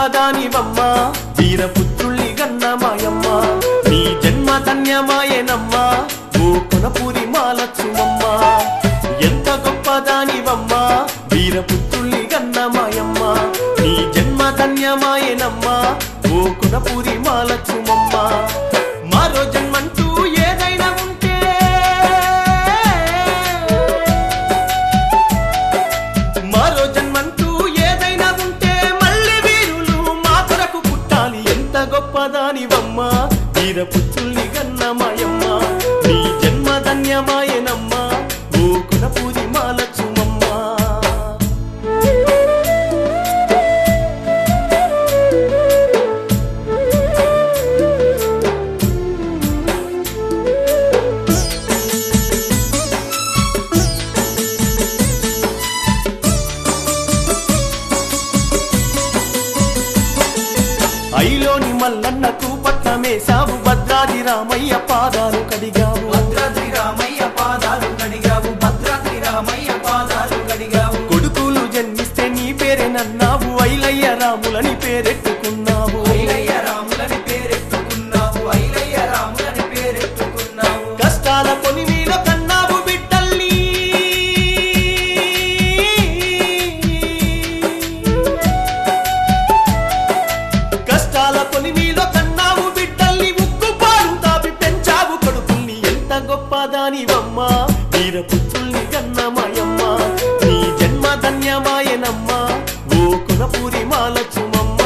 గొప్పదానివమ్మ వీరపుత్రుల్ని గన్న మాయమ్మ నీ జన్మ ధన్యమాయనమ్మ ఓ కొనపూరి మాలచ్చుమమ్మ ఎంత గొప్పదానివమ్మ వీరపుత్రుల్ని గన్న మాయమ్మ నీ జన్మ ధన్యమాయనమ్మ ఓ కొనపూరి మాలచ్చుమమ్మ మరో జన్మంటూ ఏదైనా ఉంటే మరో జన్మంటూ ఏదైనా ఉంటే మళ్ళీ వీరులు మా కొరకు పుట్టాలి ఎంత గొప్పదానివమ్మ వీరపుత్రుల్ని గన్న మాయమ్మ నీ జన్మ ధన్యమాయనమ్మ ఓ కొనపూరి మాలచ్చుమమ్మ ఐలోని మల్లన్నకు పట్నమేశావు భద్రాద్రి రామయ్య పాదాలు కడిగావు భద్రాద్రి రామయ్య పాదాలు కడిగావు భద్రాద్రి రామయ్య పాదాలు కడిగావు కొడుకులు జన్మిస్తే నీ పేరేనన్నావు ఐలయ్య రాములని పేరెట్టుకున్నావు ఐలయ్య రాములని పేరెట్టుకున్నావు ఐలయ్య రాములని పేరెట్టుకున్నావు కష్టాల పొలిమీలో కన్నావు బిడ్డల్ని కష్టాల పొలిమీలో కన్నావు బిడ్డల్ని ఉక్కు పాలు తాపి పెంచావు కొడుకుల్ని ఎంత గొప్పదానివమ్మ వీరపుత్రుల్ని గన్న మాయమ్మ నీ జన్మ ధన్యమాయనమ్మ ఓ కొనపూరి మాలచ్చుమమ్మ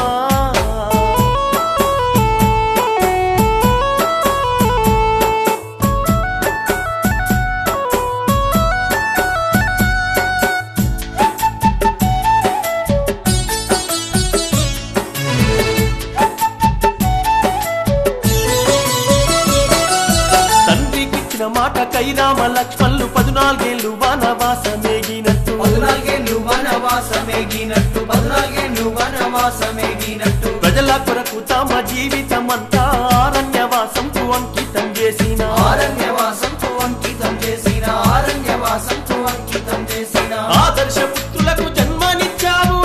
తండ్రికిచ్చిన మాట కైరామ లక్ష్మణులు 14 వనవాసమేగినట్టు 14 వనవాసమేగినట్టు 14 వనవాసమేగినట్టు ప్రజల కొరకు తమ జీవితమంతా అరణ్యవాసంకు అంకితం చేసిన ఆరణ్యవాసంతో అంకితం చేసిన ఆరణ్యవాసంతో అంకితం చేసిన ఆదర్శ పుత్రులకు జన్మనిచ్చావు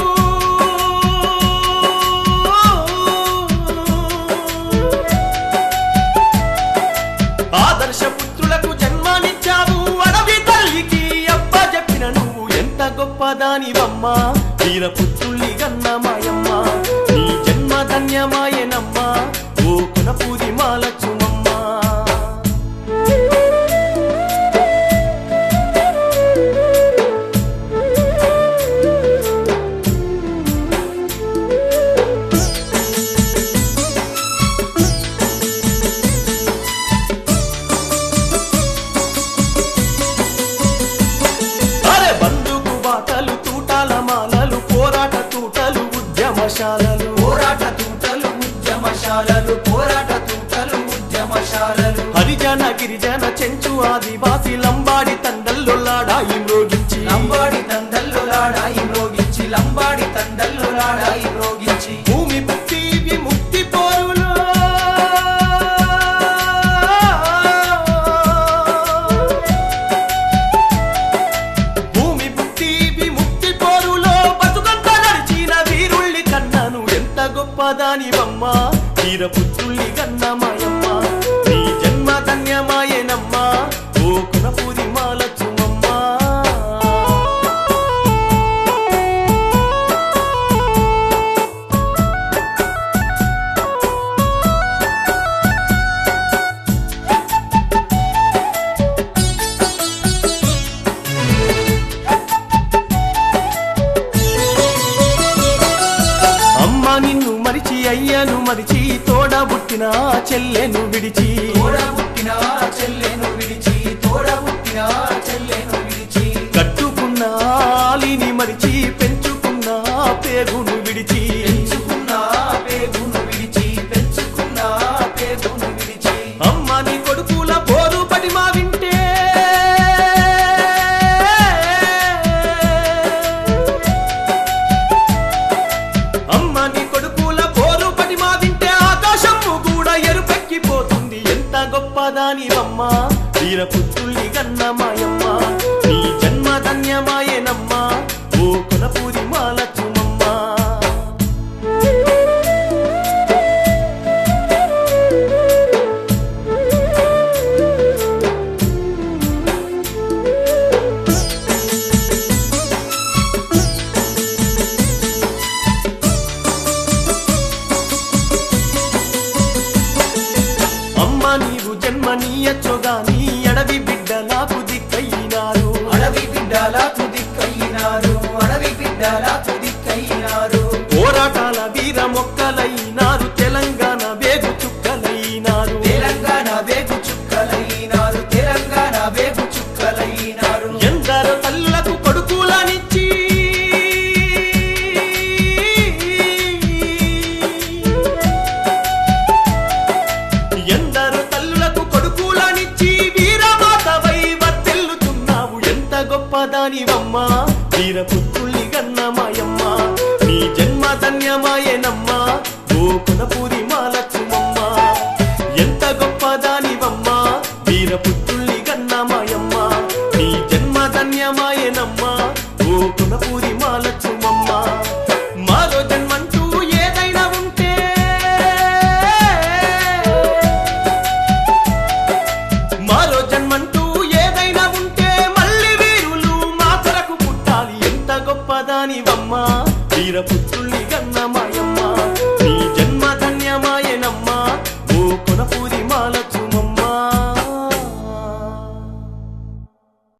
ఆదర్శ పుత్రులకు జన్మనిచ్చావు అడవి తల్లికి అప్ప చెప్పిన నువ్వు ఎంత గొప్పదానివమ్మ వీరపుత్రుల్ని గన్న మాయమ్మ నీ జన్మ ధన్యమాయనమ్మ ఓ కొనపూరి మాలచ్చుమమ్మ అరే బందుకు బాటలు తూటాల మాలలు పోరాట తూటలు ఉద్యమశాలలు పోరాట తూటలు ఉద్యమశాలలు పోరాట తూటలు ఉద్యమశాలలు హరిజన గిరిజన చెంచు ఆదివాసి లంబాడి తండల్లో లాడాయి మ్రోగించి లంబాడి తండల్లో లాడాయి మ్రోగించి లంబాడి తండల్లో లాడాయి మ్రోగించి భూమి పుట్టి విముక్తి పోరులో భూమి పుట్టి విముక్తి పోరులో బతుకంత నడిచిన వీరుల్ని కన్నాను ఎంత గొప్పదానివమ్మ వీరపుత్రుల్ని గన్న మాయమ్మ నీ జన్మ ధన్యమాయనమ్మ ఓ కొనపూరి మాలచ్చుమమ్మ అమ్మ నిన్ను మరిచి అయ్యను మరిచి తోడబుట్టిన చెల్లెను విడిచి తోడబుట్టిన చెల్లెను విడిచి తోడబుట్టిన చెల్లెను విడిచి కట్టుకున్న ఆలిని మరిచి పెంచుకున్న పేగును విడిచి పెంచుకున్న పేగును విడిచి పెంచుకున్న పేగును విడిచి అమ్మ నీ కొడుకుల పోరు పడి మా వింటే అమ్మ నీ కొడుకుల పోరు పడి మా వింటే ఆకాశము కూడా ఎరుపెక్కిపోతుంది ఎంత గొప్పదానివమ్మ వీరపుత్రుల్ని గన్న మాయమ్మ నీ జన్మ ధన్యమాయనమ్మ ఓ కొనపూరి మాలచ్చుమమ్మ బిడ్డల తుదిక్కయినారు అడవి బిడ్డల తుదిక్కయినారు పోరాటాల వీర మొక్కలైనారు తెలంగాణ వేగు చుక్కలైనారు తెలంగాణ వేగు చుక్కలైనారు తెలంగాణ వేగు చుక్కలైనారు ఎందరో తల్లులకు కొడుకులనిచ్చి ఎందరో తల్లులకు కొడుకులనిచ్చి వీరమాతవై వర్ధిల్లుతున్నావు ఎంత గొప్పదానివమ్మా వీరపుత్రుల్ని గన్నమాయమ్మ నీ జన్మ ధన్యమాయనమ్మా గోకులపురి మాలక్ష్మమ్మ ఎంత గొప్పదానివమ్మా వీరపుత్రుల్ని గన్నమాయమ్మ నీ జన్మ ధన్యమాయనమ్మా గోకులపురి మాలక్ష్మమ్మ మాలో జన్మంటూ ఏదైనా ఉంటే మాలో జన్మంటూ ఏదైనా ఉంటే మళ్ళీ వీరులు మా కొరకు పుట్టాలి ఎంత గొప్పదానివమ్మా వీరపుత్రుల్ని గన్నమాయమ్మ